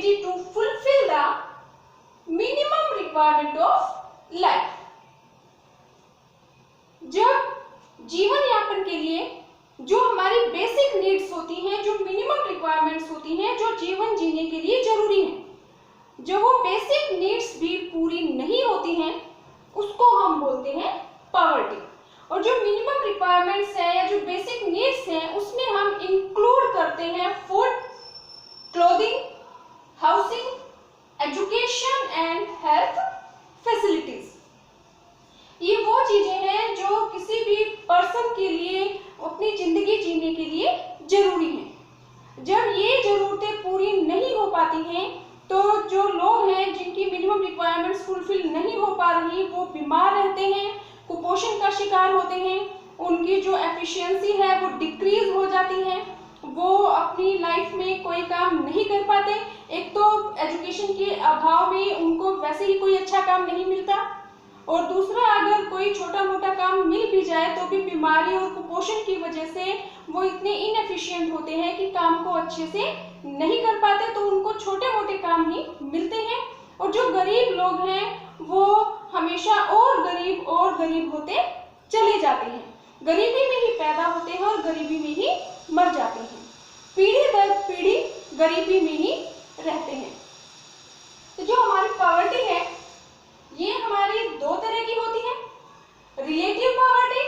ability to fulfill the minimum requirement of life. जब जीवन यापन के लिए जो हमारी बेसिक नीड्स होती हैं, जो मिनिमम रिक्वायरमेंट्स होती हैं, जो जीवन जीने के लिए जरूरी हैं, जो वो बेसिक नीड्स भी पूरी नहीं होती हैं, उसको हम बोलते हैं पॉवर्टी। और जो मिनिमम रिक्वायरमेंट्स हैं या जो बेसिक नीड्स हैं, उसमें हम इंक्लूड करते हैं food, clothing, housing, education and health facilities. ये वो चीजें हैं जो किसी भी पर्सन के लिए अपनी जिंदगी जीने के लिए जरूरी हैं। जब ये जरूरतें पूरी नहीं हो पाती हैं, तो जो लोग हैं जिनकी मिनिमम रिक्वायरमेंट्स फुलफिल नहीं हो पा रही, वो बीमार रहते हैं, कुपोषण का शिकार होते हैं, उनकी जो एफिशिएंसी है वो डिक्रीज हो जाती है, वो अपनी लाइफ में कोई काम नहीं कर पाते। एक तो एजुकेशन के अभाव में उनको वैसे ही कोई अच्छा काम नहीं मिलता, और दूसरा अगर कोई छोटा मोटा काम मिल भी जाए तो भी बीमारी और कुपोषण की वजह से वो इतने इनएफिशिएंट होते हैं कि काम को अच्छे से नहीं कर पाते, तो उनको छोटे मोटे काम ही मिलते हैं। और जो गरीब लोग हैं वो हमेशा और गरीब होते चले जाते हैं, गरीबी में ही पैदा होते हैं और गरीबी में ही मर जाते हैं, पीढ़ी दर पीढ़ी गरीबी में ही रहते हैं। तो जो हमारी पॉवर्टी है ये हमारी दो तरह की होती है, रिलेटिव पॉवर्टी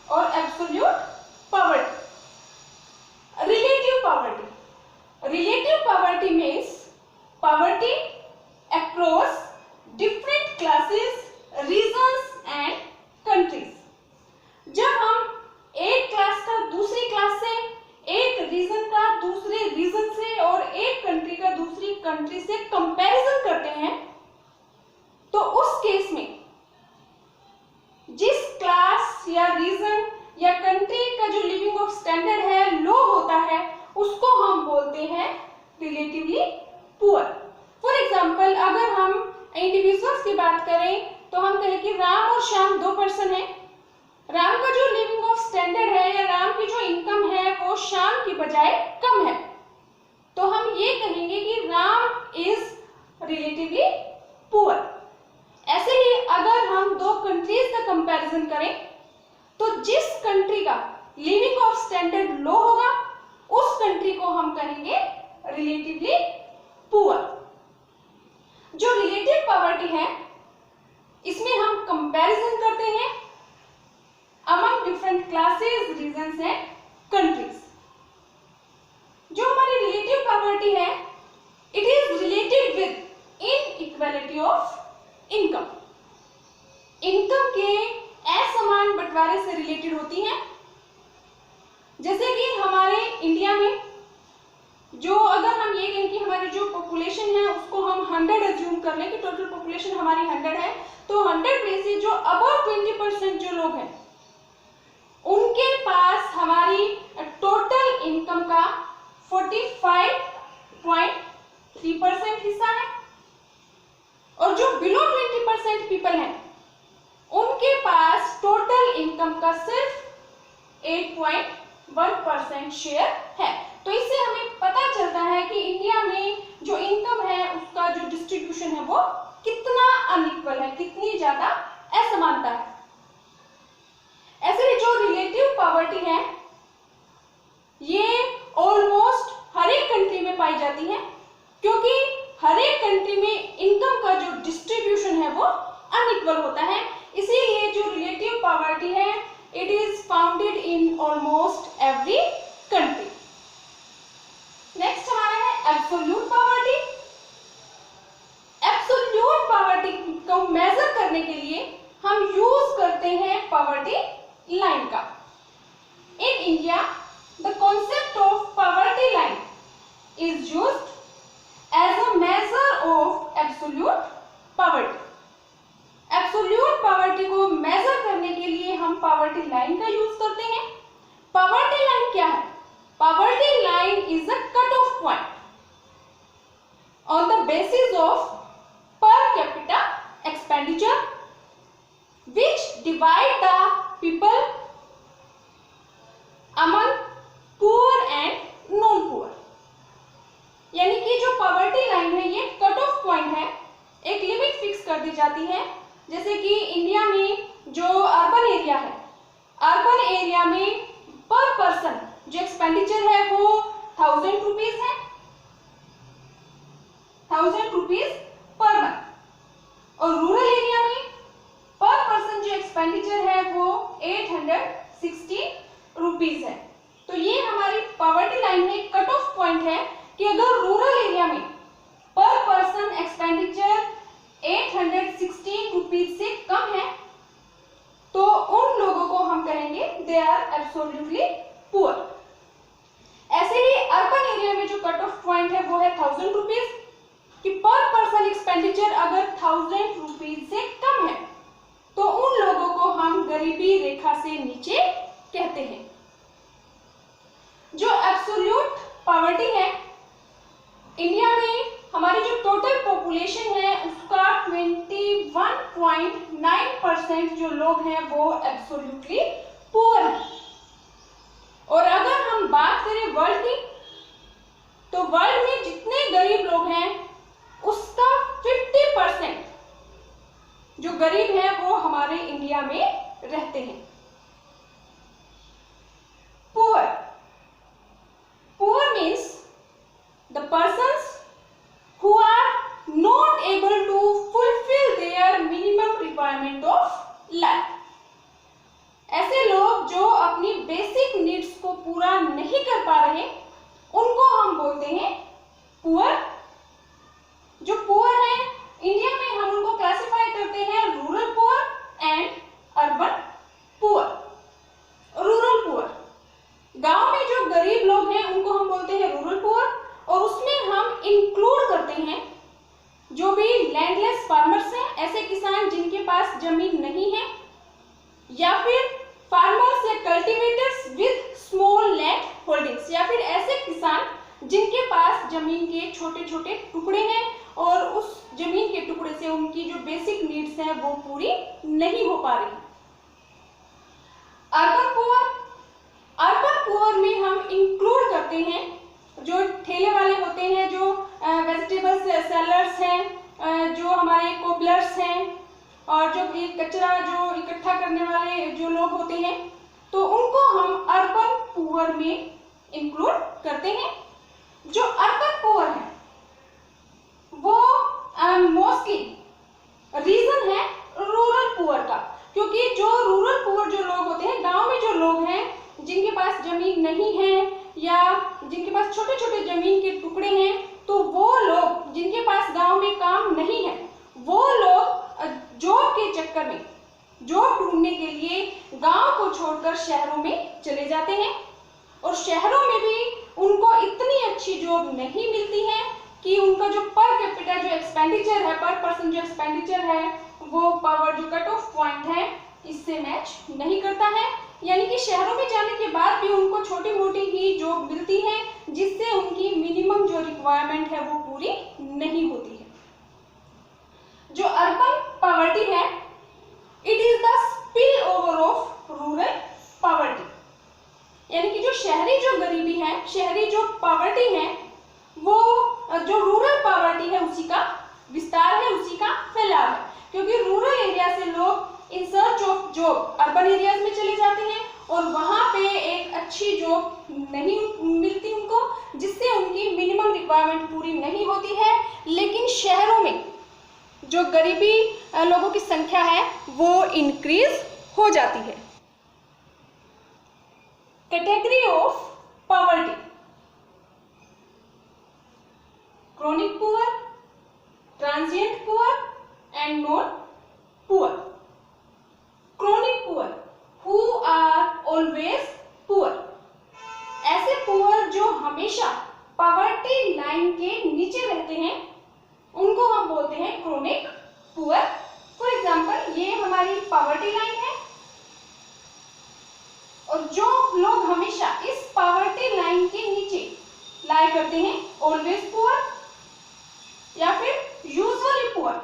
और absolute poverty. Relative poverty means poverty across different classes, regions and countries. जब हम एक क्लास का दूसरी क्लास से, एक रीजन का दूसरे रीजन से और एक कंट्री का दूसरी कंट्री से कंपैरिजन करते हैं, तो उस केस में जिस क्लास या रीजन या कंट्री का जो लिविंग ऑफ स्टैंडर्ड है लो होता है, उसको हम बोलते हैं रिलेटिवली पुअर। फॉर एग्जाम्पल, अगर हम इंडिविजुअल्स की बात करें तो हम कहें कि राम और श्याम दो पर्सन हैं। राम का जो लिविंग ऑफ स्टैंडर्ड है या राम की जो इनकम है वो श्याम की बजाय कम है, तो हम ये कहेंगे कि राम इज रिलेटिवली पुअर। ऐसे ही अगर हम दो कंट्रीज का कंपैरिजन करें तो जिस कंट्री का लिविंग ऑफ स्टैंडर्ड लो होगा उस कंट्री को हम कहेंगे रिलेटिवली पुअर। जो रिलेटिव पॉवर्टी है इसमें हम कंपैरिजन करते हैं among different classes, regions and countries. जो हमारी रिलेटिव पॉवर्टी है it is related with inequality of income. Income के असमान बंटवारे से रिलेटेड होती है। जैसे कि हमारे इंडिया में जो, अगर हम ये कहें कि हमारी जो पॉपुलेशन है उसको हम 100 अज्यूम कर लें कि टोटल पॉपुलेशन हमारी 100 है, तो 100 में से जो अबाउट 20% जो लोग हैं उनके पास हमारी टोटल इनकम का 45.3% हिस्सा है, और जो बिलो 20% पीपल हैं उनके पास टोटल इनकम का सिर्फ 8.1% शेयर है। तो इससे हमें पता चलता है कि इंडिया में जो इनकम है उसका जो डिस्ट्रीब्यूशन है वो कितना अनइक्वल है, कितनी ज्यादा असमानता है। ऐसे ही जो रिलेटिव पॉवर्टी है ये ऑलमोस्ट हर एक कंट्री में पाई जाती है, क्योंकि हर एक कंट्री में इनकम का जो डिस्ट्रीब्यूशन है वो अनइक्वल होता है। इसीलिए जो रिलेटिव पॉवर्टी है it is founded in almost every country. Next हमारा है एब्सोल्यूट पॉवर्टी। एब्सोल्यूट पॉवर्टी को मेजर करने के लिए हम यूज करते हैं पॉवर्टी लाइन का। In India the concept of poverty line is used as a measure of absolute poverty। Absolute poverty को मेजर करने के लिए हम पॉवर्टी लाइन का यूज करते हैं। पॉवर्टी लाइन क्या है? Poverty line is a cut off point on the basis of per capita expenditure which divide the people among poor and non poor। यानी कि जो पॉवर्टी पॉवर्टी लाइन है ये कट ऑफ पॉइंट है, एक limit fix कर दी जाती है। जैसे कि इंडिया में जो अर्बन एरिया है, अर्बन एरिया में पर पर्सन जो एक्सपेंडिचर है वो 1000 रुपीज है, 1000 रुपीज पर मंथ। और रूरल एरिया में पर पर्सन जो एक्सपेंडिचर है वो 860 रुपीज है। तो ये हमारी पॉवर्टी लाइन में कट ऑफ पॉइंट है कि अगर रूरल एरिया में पर पर्सन एक्सपेंडिचर 816 रुपीज से कम है तो उन लोगों को हम कहेंगे दे आर एब्सोल्युटली पुअर। ऐसे ही अर्बन एरिया में जो कट ऑफ पॉइंट है वो है 1000 रुपीज, कि पर पर्सन एक्सपेंडिचर अगर 1000 रुपीज से कम है तो उन लोगों को हम गरीबी रेखा से नीचे कहते हैं। जो एब्सोल्यूट पॉवर्टी है, इंडिया में हमारी जो टोटल पॉपुलेशन है उसका 21.9% जो लोग हैं वो एब्सोल्युटली पुअर हैं। और अगर हम बात करें वर्ल्ड की, तो वर्ल्ड में जितने गरीब लोग हैं उसका 50% जो गरीब हैं वो हमारे इंडिया में रहते हैं। Poor, poor means the persons who are not able to fulfill their minimum requirement of life। ऐसे लोग जो अपनी बेसिक नीड्स को पूरा नहीं कर पा रहे उनको हम बोलते हैं पुअर। जो पुअर है इंडिया में हम उनको क्लासिफाई करते हैं rural poor and urban poor. Rural poor, गांव में जो गरीब लोग हैं उनको हम बोलते हैं रूरल पुअर, और उसमें हम इंक्लूड करते हैं जो भी लैंडलेस फार्मर्स हैं, ऐसे किसान जिनके पास जमीन नहीं है, या फिर फार्मर्स या cultivators with small land holdings, या फिर ऐसे किसान जिनके पास जमीन के छोटे छोटे टुकड़े हैं और उस जमीन के टुकड़े से उनकी जो बेसिक नीड्स हैं वो पूरी नहीं हो पा रही। अर्बन पुअर, अर्बन पुअर में हम इंक्लूड करते हैं जो ठेले वाले होते हैं, जो वेजिटेबल्स सेलर्स हैं, जो हमारे कोबलर्स हैं, और जो ये कचरा जो इकट्ठा करने वाले जो लोग होते हैं, तो उनको हम अर्बन पुअर में इंक्लूड करते हैं। जो अर्बन पुअर है वो मोस्टली रीजन है रूरल पुअर का, क्योंकि जो रूरल पुअर जो लोग होते हैं, गांव में जो लोग हैं जिनके पास जमीन नहीं है या जिनके पास छोटे छोटे जमीन के टुकड़े हैं, तो वो लोग जिनके पास गांव में काम नहीं है वो लोग जॉब के चक्कर में, जॉब ढूंढने के लिए गांव को छोड़कर शहरों में चले जाते हैं, और शहरों में भी उनको इतनी अच्छी जॉब नहीं मिलती है कि उनका जो पर कैपिटा जो एक्सपेंडिचर है, पर पर्सन जो एक्सपेंडिचर है वो पावर जो कट ऑफ पॉइंट है इससे मैच नहीं करता है। यानी कि शहरों में जाने के बाद भी उनको छोटी मोटी ही जॉब मिलती है जिससे उनकी मिनिमम जो रिक्वायरमेंट है वो पूरी नहीं होती है। जो अर्बन पॉवर्टी है, it is the spill over of rural poverty, यानी कि जो शहरी जो गरीबी है, शहरी जो पॉवर्टी है, वो जो रूरल पॉवर्टी है उसी का विस्तार है, उसी का फैलाव है। क्योंकि रूरल एरिया से लोग in search of job urban areas में चले जाते हैं और वहां पे एक अच्छी जॉब नहीं मिलती उनको, जिससे उनकी मिनिमम रिक्वायरमेंट पूरी नहीं होती है। लेकिन शहरों में जो गरीबी लोगों की संख्या है वो इंक्रीज हो जाती है। Category of poverty, chronic poor, transient poor and non poor। chronic poor who are always poor, ऐसे पुअर जो हमेशा पॉवर्टी लाइन के नीचे रहते हैं उनको हम बोलते हैं chronic poor। फॉर एग्जाम्पल ये हमारी पॉवर्टी लाइन है, और जो लोग हमेशा इस पॉवर्टी लाइन के नीचे लाई करते हैं ऑलवेज पुअर या फिर यूजुअली पुअर,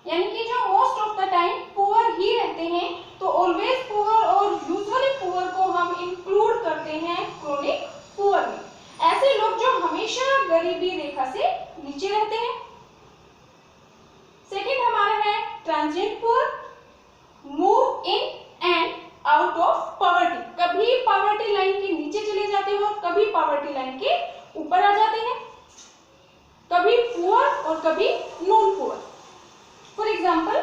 यानी कि जो most of the time poor ही रहते हैं, तो ऑलवेज पुअर और यूजुअली पुअर को हम इंक्लूड करते हैं क्रोनिक पुअर में। ऐसे लोग जो हमेशा हमेशा गरीबी रेखा से नीचे रहते हैं। सेकंड हमारा है transient poor, move in and out of poverty, कभी पॉवर्टी लाइन के नीचे चले जाते हैं और कभी पॉवर्टी लाइन के ऊपर आ जाते हैं, कभी पुअर और कभी नॉन पुअर। फॉर एग्जांपल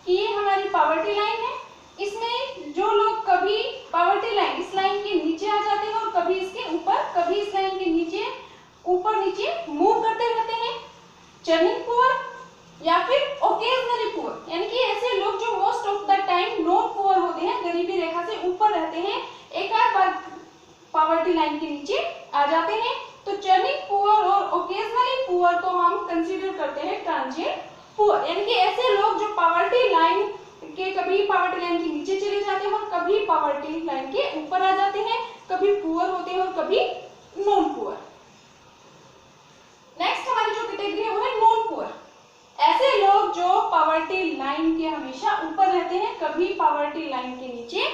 कि ये हमारी पॉवर्टी लाइन है, इसमें जो लोग कभी पॉवर्टी लाइन इस लाइन के नीचे आ जाते हैं और कभी इसके ऊपर, कभी इस लाइन के नीचे ऊपर नीचे मूव करते रहते हैं, चर्निंग पुअर या फिर ओकेजनली पुअर, यानी कि ऐसे लोग जो most of the time non poor होते हैं, गरीबी रेखा से ऊपर रहते हैं, एक आध बार पॉवर्टी लाइन के नीचे आ जाते हैं। तो चर्निंग पुअर और ओकेजनली पुअर को हम कंसीडर करते हैं ट्रांजिएंट पुअर, यानी कि ऐसे लोग जो पॉवर्टी लाइन के कभी पॉवर्टी लाइन के नीचे चले जाते हैं और कभी पॉवर्टी लाइन के ऊपर आ जाते हैं, कभी पुअर होते हैं और कभी नॉन पुअर। नेक्स्ट हमारी जो कैटेगरी है वो है नॉन पुअर, ऐसे लोग जो पॉवर्टी लाइन के हमेशा ऊपर रहते हैं, कभी पॉवर्टी लाइन के नीचे